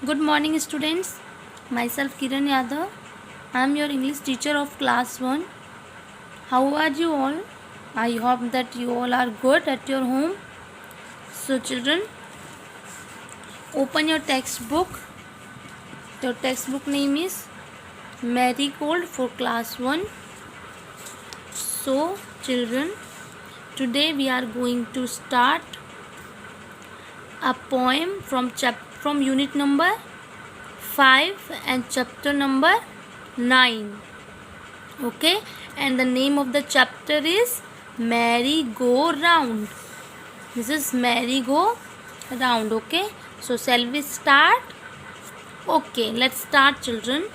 Good morning, students. Myself Kiran Yadav. I am your English teacher of class 1. How are you all? I hope that you all are good at your home. So, children, open your textbook. Your textbook name is Marigold for class 1. So, children, today we are going to start a poem from unit number 5 and chapter number 9. Okay, and the name of the chapter is Merry-Go-Round. This is Merry-Go-Round. Okay, so shall we start? Okay, let's start, children.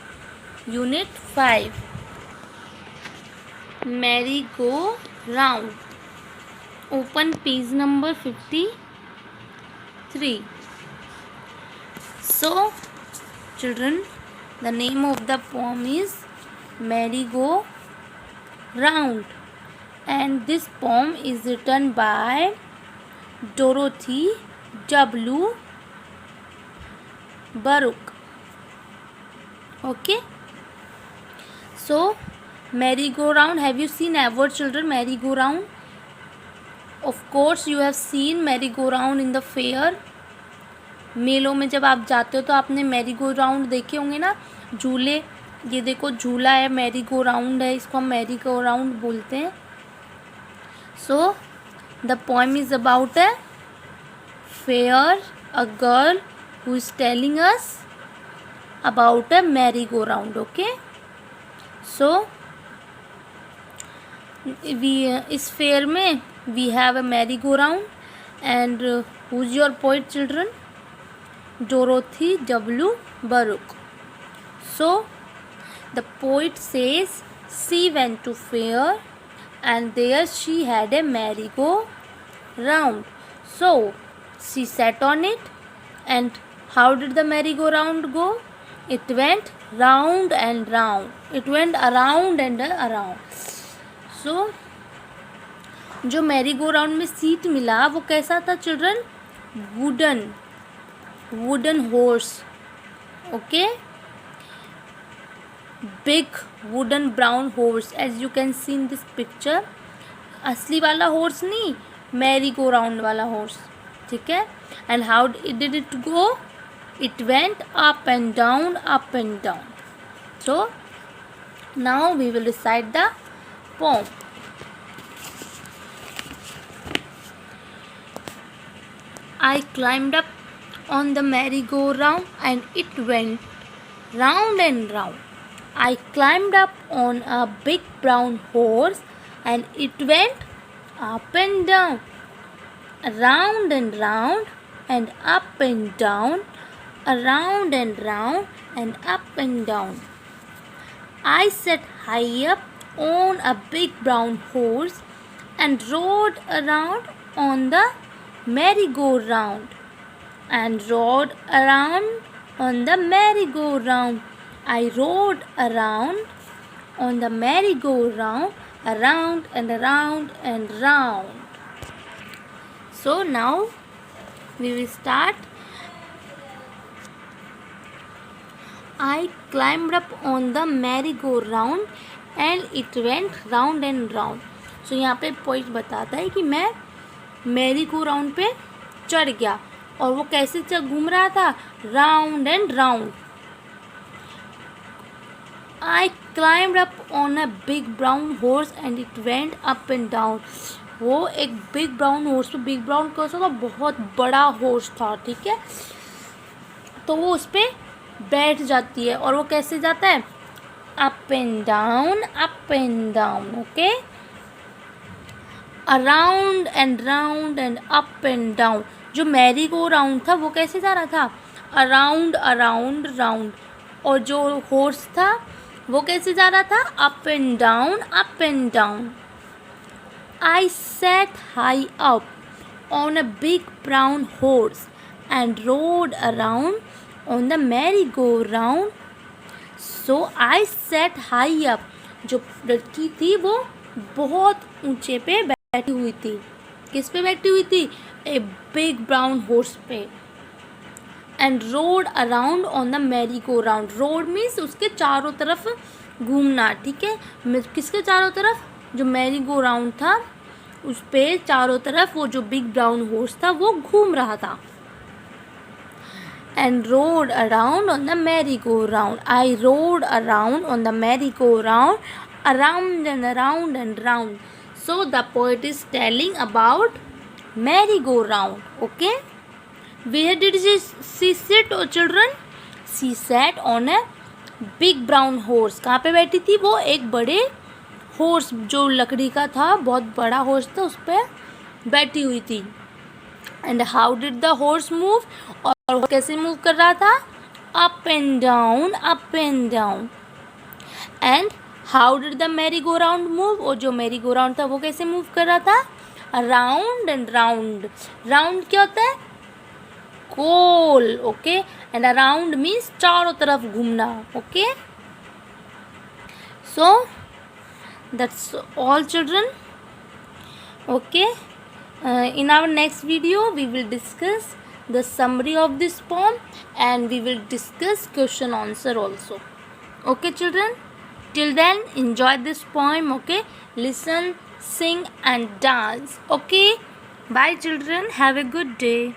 Unit 5, Merry-Go-Round. Open page number 53. So, children, the name of the poem is Merry-Go-Round, and this poem is written by Dorothy W. Baruch. Okay, so merry-go-round, have you seen ever, children, merry-go-round? Of course you have seen merry-go-round in the fair. मेलों में जब आप जाते हो तो आपने Mary go round देखे होंगे ना, झूले. ये देखो झूला है, मैरी गो राउंड है, इसको हम मैरी गो राउंड बोलते हैं. So the poem is about a fair, a girl who is telling us about a merry go round. Okay, so इस फेयर में we have a merry go round and who is your poet, children? Dorothy W. Baruch. So the poet says she went to fair and there she had a merry-go-round. So she sat on it, and how did the merry-go-round go? It went round and round. It went around and around. So जो merry-go-round में seat मिला वो कैसा था, children? wooden horse. Okay, big wooden brown horse, as you can see in this picture. असली वाला horse नहीं, Mary go round वाला horse. ठीक है, and how did it go? It went up and down, up and down. So now we will recite the poem. I climbed up on the merry-go-round and it went round and round. I climbed up on a big brown horse and it went up and down, around and round and up and down, around and round and up and down. I sat high up on a big brown horse and rode around on the merry-go-round. And rode around on the merry-go-round. I rode around on the merry-go-round, around and around and round. So now we will start. I climbed up on the merry-go-round and it went round and round. So यहाँ पे point बताता है कि मैं Mary go round पे चढ़ गया और वो कैसे घूम रहा था, round and round. I climbed up on a big brown horse and it went up and down. वो एक बिग ब्राउन हॉर्स पे, बिग ब्राउन कैसा था, बहुत बड़ा हॉर्स था. ठीक है, तो वो उस पर बैठ जाती है और वो कैसे जाता है, up and down, up and down. Okay, around and round and up and down. जो मैरी गो राउंड था वो कैसे जा रहा था, अराउंड अराउंड राउंड. और जो हॉर्स था वो कैसे जा रहा था, up and down, up and down. I sat high up on a big brown horse and road around on the Mary go round. So I sat high up. जो लड़की थी वो बहुत ऊंचे पे बैठी हुई थी. किस पे बैठी हुई थी, ए बिग ब्राउन हॉर्स पे. And road around on the Mary go round. Road means उसके चारों तरफ घूमना. ठीक है, किसके चारों तरफ? जो मैरी गो राउंड था उस पे चारों तरफ वो जो बिग ब्राउन हॉर्स था वो घूम रहा था. And road around on the Mary go round. I road around on the Mary go round, around and around and round. So the poet is telling about merry-go-round. Okay, where did she sit, oh children? She sat on a big brown horse. कहाँ पे बैठी थी वो? एक बड़े horse जो लकड़ी का था, बहुत बड़ा हॉर्स था, उस पर बैठी हुई थी. And how did the horse move? और वो कैसे मूव कर रहा था? Up and down, up and down. And how did the Mary go round move? और जो मैरी गो राउंड था वो कैसे मूव कर रहा था? Round and round. राउंड क्या होता है? गोल. ओके, एंड अराउंड मीन्स चारों तरफ घूमना. Okay, so that's all children. Okay, in our next video we will discuss the summary of this poem and we will discuss question answer also. Okay children, till then enjoy this poem. Okay, listen, sing and dance. Okay, bye children, have a good day.